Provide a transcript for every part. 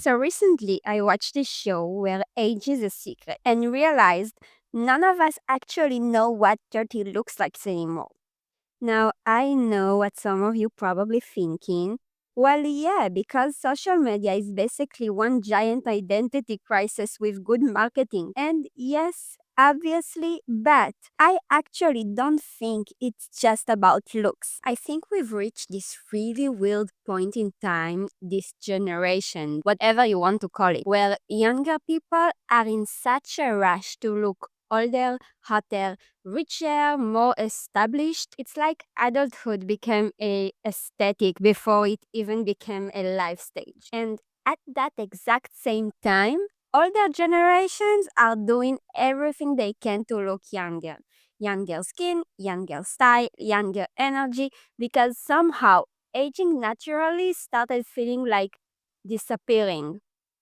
So recently, I watched a show where age is a secret and realized none of us actually know what 30 looks like anymore. Now, I know what some of you probably thinking. Well, yeah, because social media is basically one giant identity crisis with good marketing. And yes, obviously, but I actually don't think it's just about looks. I think we've reached this really weird point in time, this generation, whatever you want to call it, where younger people are in such a rush to look older, hotter, richer, more established. It's like adulthood became a aesthetic before it even became a life stage. And at that exact same time, older generations are doing everything they can to look younger. Younger skin, younger style, younger energy, because somehow aging naturally started feeling like disappearing.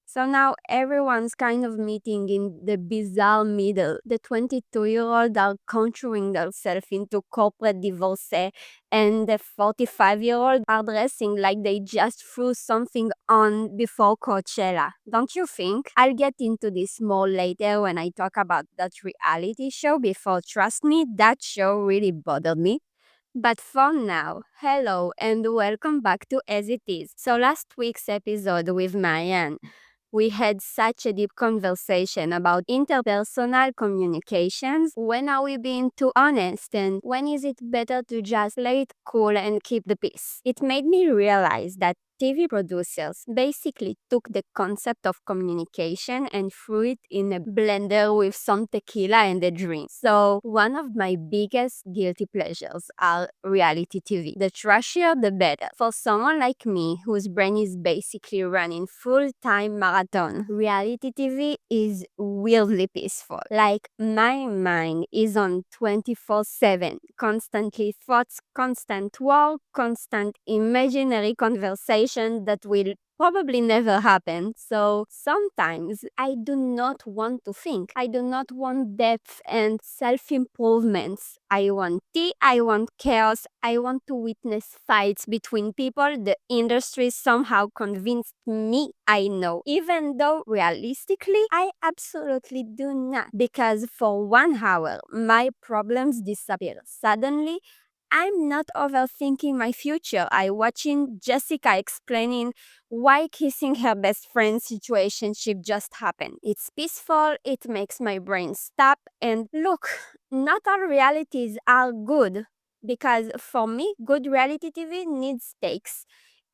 So now everyone's kind of meeting in the bizarre middle. The 22-year-old are contouring themselves into corporate divorcee, and the 45-year-old are dressing like they just threw something on before Coachella. Don't you think? I'll get into this more later when I talk about that reality show before. Trust me, that show really bothered me. But for now, hello and welcome back to As It Is. So last week's episode with Marianne, we had such a deep conversation about interpersonal communications. When are we being too honest, and when is it better to just play it cool and keep the peace? It made me realize that TV producers basically took the concept of communication and threw it in a blender with some tequila and a drink. So, one of my biggest guilty pleasures are reality TV. The trashier, the better. For someone like me, whose brain is basically running full-time marathon, reality TV is weirdly peaceful. Like, my mind is on 24/7, constantly thoughts, constant war, constant imaginary conversation that will probably never happen. So sometimes I do not want to think. I do not want depth and self improvements. I want tea, I want chaos, I want to witness fights between people the industry somehow convinced me I know. Even though realistically, I absolutely do not. Because for 1 hour, my problems disappear. Suddenly, I'm not overthinking my future. I watching Jessica explaining why kissing her best friend's situationship just happened. It's peaceful, it makes my brain stop, and look, not all realities are good. Because for me, good reality TV needs stakes.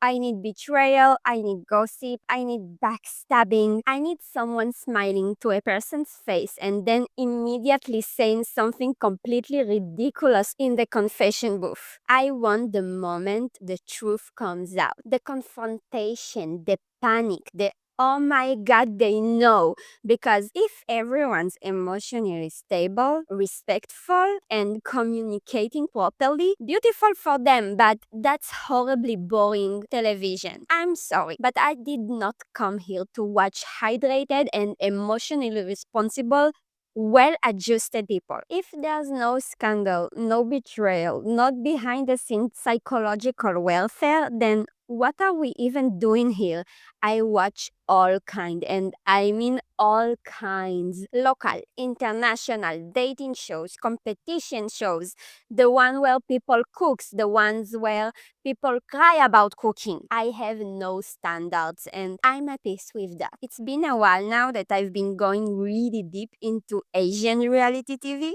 I need betrayal, I need gossip, I need backstabbing, I need someone smiling to a person's face and then immediately saying something completely ridiculous in the confession booth. I want the moment the truth comes out, the confrontation, the panic, the oh my god, they know. Because if everyone's emotionally stable, respectful, and communicating properly, beautiful for them, but that's horribly boring television. I'm sorry, but I did not come here to watch hydrated and emotionally responsible well adjusted people. If there's no scandal, no betrayal, not behind the scenes psychological welfare, then what are we even doing here? I watch all kind, and I mean all kinds. Local, international, dating shows, competition shows, the one where people cooks, the ones where people cry about cooking. I have no standards and I'm at peace with that. It's been a while now that I've been going really deep into Asian reality TV.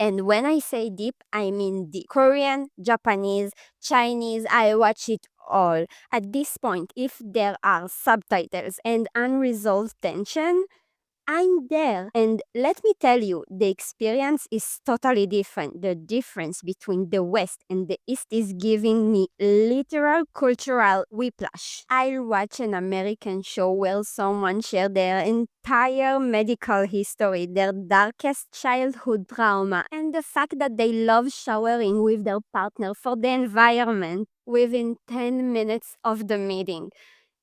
And when I say deep, I mean deep. Korean, Japanese, Chinese, I watch it all. At this point, if there are subtitles and unresolved tension, I'm there. And let me tell you, the experience is totally different. The difference between the West and the East is giving me literal cultural whiplash. I'll watch an American show where someone shared their entire medical history, their darkest childhood trauma, and the fact that they love showering with their partner for the environment within 10 minutes of the meeting.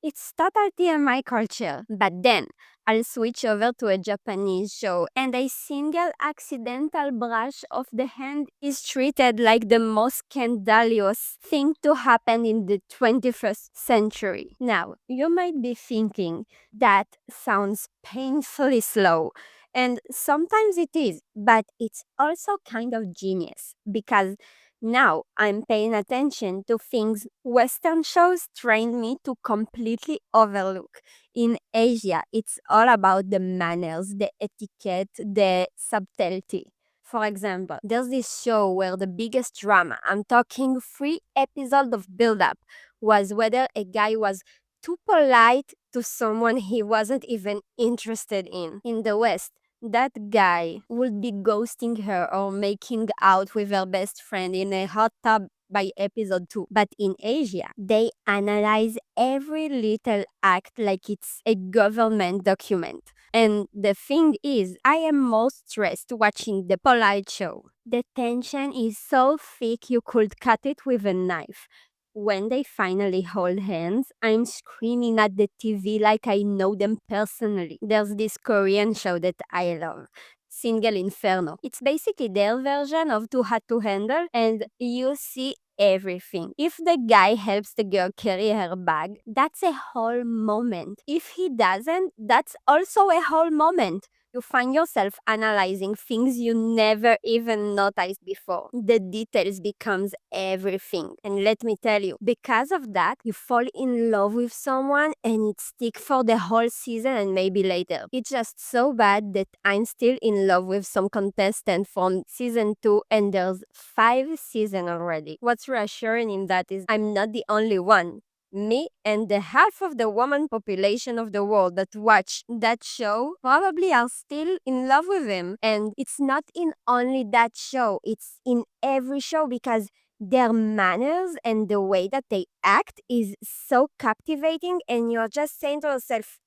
It's total TMI culture. But then, I'll switch over to a Japanese show, and a single accidental brush of the hand is treated like the most scandalous thing to happen in the 21st century. Now, you might be thinking, that sounds painfully slow. And sometimes it is, but it's also kind of genius because now I'm paying attention to things Western shows trained me to completely overlook. In Asia, it's all about the manners, the etiquette, the subtlety. For example, there's this show where the biggest drama, I'm talking 3 episodes of build-up, was whether a guy was too polite to someone he wasn't even interested in. In the West, that guy would be ghosting her or making out with her best friend in a hot tub by episode 2. But in Asia, they analyze every little act like it's a government document. And the thing is, I am most stressed watching the polite show. The tension is so thick you could cut it with a knife. When they finally hold hands, I'm screaming at the TV like I know them personally. There's this Korean show that I love, Single Inferno. It's basically their version of Too Hot to Handle, and you see everything. If the guy helps the girl carry her bag, that's a whole moment. If he doesn't, that's also a whole moment. You find yourself analyzing things you never even noticed before. The details becomes everything. And let me tell you, because of that, you fall in love with someone and it sticks for the whole season and maybe later. It's just so bad that I'm still in love with some contestant from season 2 and there's 5 seasons already. What's reassuring in that is I'm not the only one. Me and the half of the woman population of the world that watch that show probably are still in love with him. And it's not in only that show, it's in every show because their manners and the way that they act is so captivating, and you're just saying to yourself,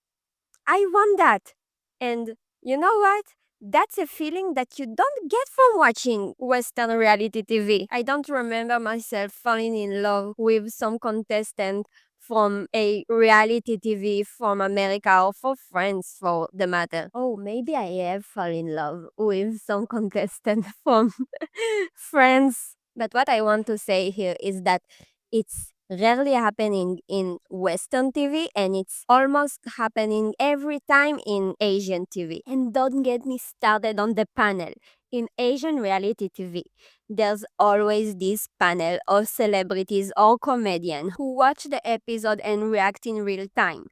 I want that. And you know what? That's a feeling that you don't get from watching Western reality TV. I don't remember myself falling in love with some contestant from a reality TV from America or for Friends for the matter. Oh, maybe I have fallen in love with some contestant from Friends. But what I want to say here is that it's rarely happening in Western TV and it's almost happening every time in Asian TV. And don't get me started on the panel. In Asian reality TV, there's always this panel of celebrities or comedians who watch the episode and react in real time.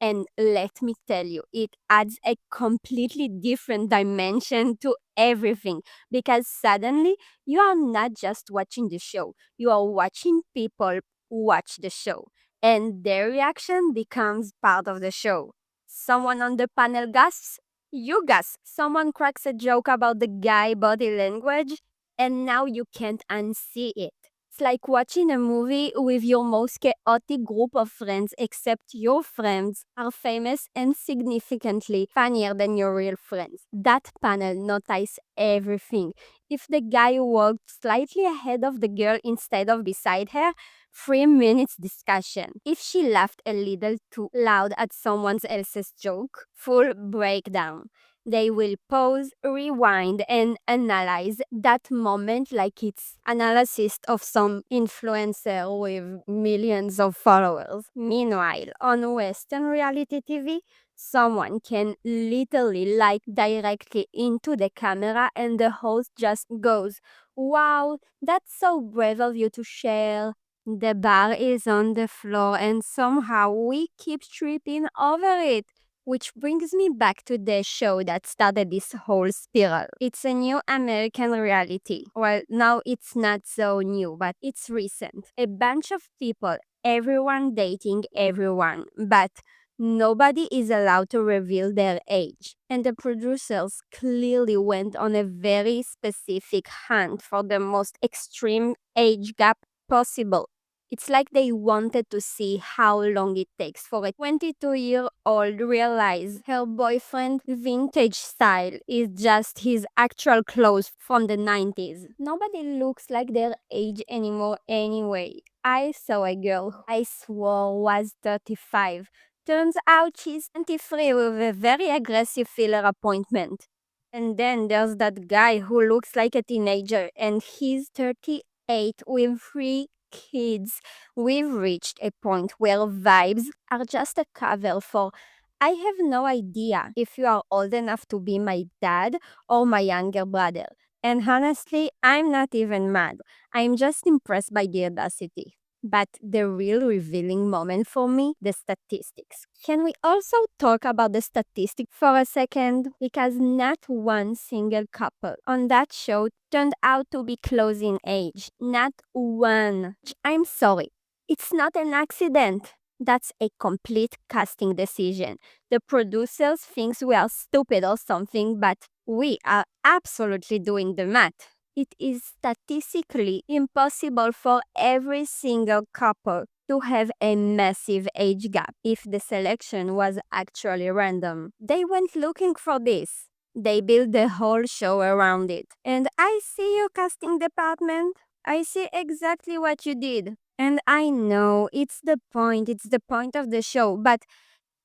And let me tell you, it adds a completely different dimension to everything because suddenly you are not just watching the show, you are watching people watch the show, and their reaction becomes part of the show. Someone on the panel gasps, you gasp. Someone cracks a joke about the guy body language, and now you can't unsee it. It's like watching a movie with your most chaotic group of friends, except your friends are famous and significantly funnier than your real friends. That panel noticed everything. If the guy walked slightly ahead of the girl instead of beside her, 3 minutes discussion. If she laughed a little too loud at someone else's joke, full breakdown. They will pause, rewind, and analyze that moment like it's analysis of some influencer with millions of followers. Meanwhile, on Western reality TV, someone can literally like directly into the camera and the host just goes, wow, that's so brave of you to share. The bar is on the floor and somehow we keep tripping over it. Which brings me back to the show that started this whole spiral. It's a new American reality. Well, now it's not so new, but it's recent. A bunch of people, everyone dating everyone, but nobody is allowed to reveal their age. And the producers clearly went on a very specific hunt for the most extreme age gap possible. It's like they wanted to see how long it takes for a 22-year-old realize her boyfriend vintage style is just his actual clothes from the 90s. Nobody looks like their age anymore anyway. I saw a girl who I swore was 35 Turns out she's 23 with a very aggressive filler appointment. And then there's that guy who looks like a teenager and he's 38 with 3 kids. We've reached a point where vibes are just a cover for I have no idea if you are old enough to be my dad or my younger brother. And honestly, I'm not even mad. I'm just impressed by the audacity. But the real revealing moment for me, the statistics. Can we also talk about the statistics for a second? Because not one single couple on that show turned out to be close in age. Not one. I'm sorry. It's not an accident. That's a complete casting decision. The producers think we are stupid or something, but we are absolutely doing the math. It is statistically impossible for every single couple to have a massive age gap if the selection was actually random. They went looking for this. They built the whole show around it. And I see you, casting department. I see exactly what you did. And I know it's the point of the show, but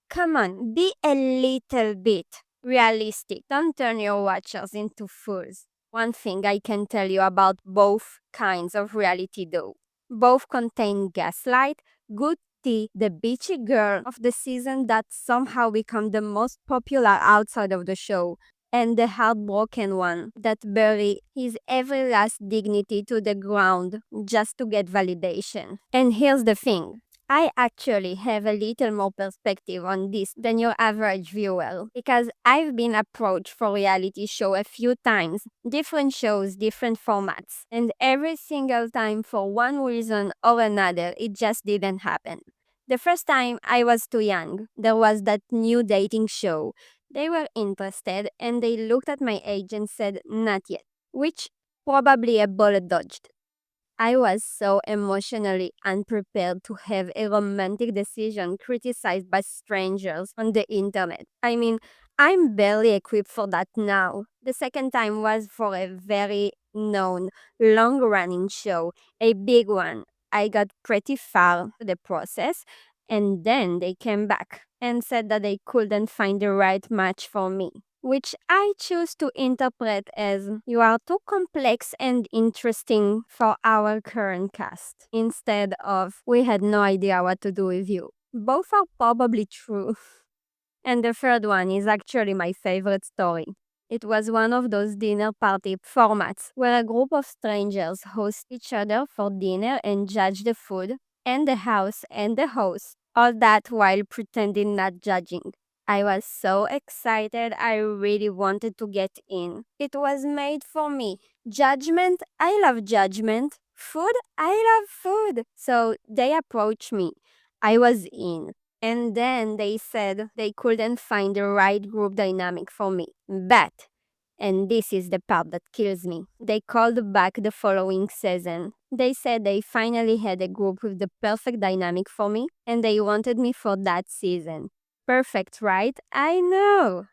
come on, be a little bit realistic. Don't turn your watchers into fools. One thing I can tell you about both kinds of reality though. Both contain gaslight, good tea, the beachy girl of the season that somehow become the most popular outside of the show, and the heartbroken one that bury his every last dignity to the ground just to get validation. And here's the thing. I actually have a little more perspective on this than your average viewer because I've been approached for reality show a few times, different shows, different formats, and every single time for one reason or another it just didn't happen. The first time I was too young. There was that new dating show. They were interested and they looked at my age and said not yet, which probably a bullet dodged. I was so emotionally unprepared to have a romantic decision criticized by strangers on the internet. I mean, I'm barely equipped for that now. The second time was for a very known, long running show, a big one. I got pretty far to the process, and then they came back and said that they couldn't find the right match for me, which I choose to interpret as you are too complex and interesting for our current cast, instead of we had no idea what to do with you. Both are probably true. And the third one is actually my favorite story. It was one of those dinner party formats where a group of strangers host each other for dinner and judge the food and the house and the host, all that while pretending not judging. I was so excited, I really wanted to get in. It was made for me. Judgment, I love judgment. Food, I love food. So they approached me. I was in. And then they said they couldn't find the right group dynamic for me. But, and this is the part that kills me, they called back the following season. They said they finally had a group with the perfect dynamic for me and they wanted me for that season. Perfect, right? I know.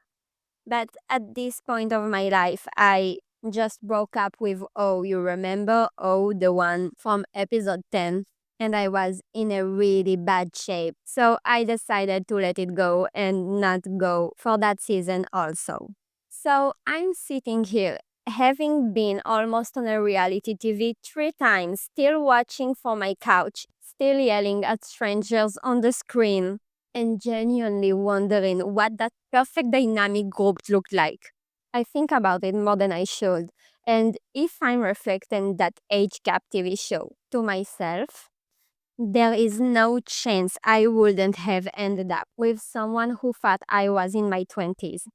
But at this point of my life, I just broke up with Oh, you remember? Oh, the one from episode 10. And I was in a really bad shape. So I decided to let it go and not go for that season also. So I'm sitting here, having been almost on a reality TV 3 times, still watching from my couch, still yelling at strangers on the screen and genuinely wondering what that perfect dynamic group looked like. I think about it more than I should. And if I'm reflecting that age gap TV show to myself, there is no chance I wouldn't have ended up with someone who thought I was in my 20s,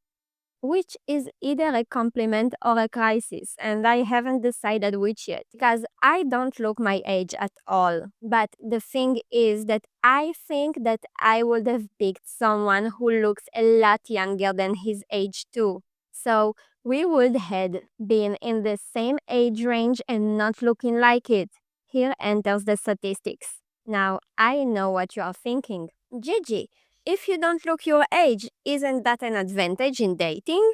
which is either a compliment or a crisis, and I haven't decided which yet because I don't look my age at all. But the thing is that I think that I would have picked someone who looks a lot younger than his age too. So we would have been in the same age range and not looking like it. Here enters the statistics. Now I know what you are thinking. Gigi, if you don't look your age, isn't that an advantage in dating?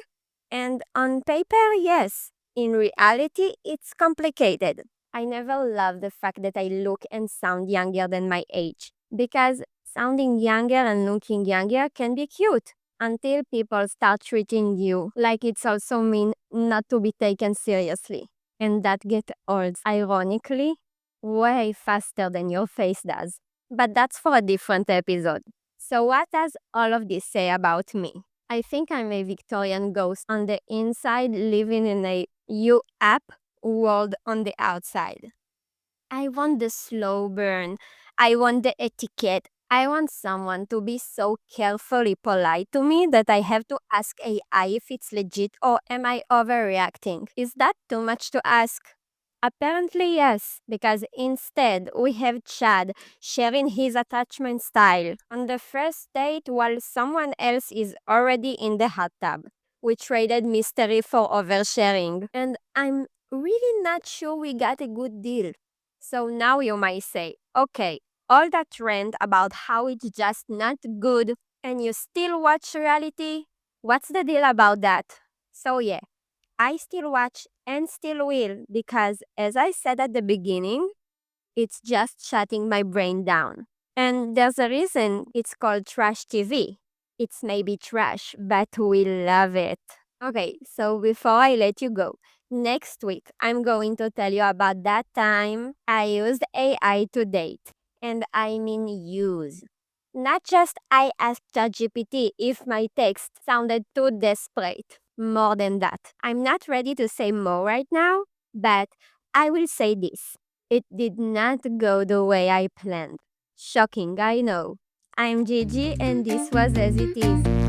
And on paper, yes. In reality, it's complicated. I never loved the fact that I look and sound younger than my age because Sounding younger and looking younger can be cute until people start treating you like it's also mean not to be taken seriously. And that gets old, ironically, way faster than your face does. But that's for a different episode. So, what does all of this say about me? I think I'm a Victorian ghost on the inside, living in a you app world on the outside. I want the slow burn. I want the etiquette. I want someone to be so carefully polite to me that I have to ask AI if it's legit or am I overreacting? Is that too much to ask? Apparently, yes, because instead we have Chad sharing his attachment style on the first date while someone else is already in the hot tub. We traded mystery for oversharing, and I'm really not sure we got a good deal. So now you might say, okay, all that rant about how it's just not good and you still watch reality? What's the deal about that? So yeah, I still watch and still will because, as I said at the beginning, it's just shutting my brain down. And there's a reason it's called trash TV. It's maybe trash, but we love it. Okay, so before I let you go, next week I'm going to tell you about that time I used AI to date. And I mean use. Not just I asked ChatGPT if my text sounded too desperate. More than that. I'm not ready to say more right now, but I will say this. It did not go the way I planned. Shocking, I know. I'm Gigi and this was As It Is.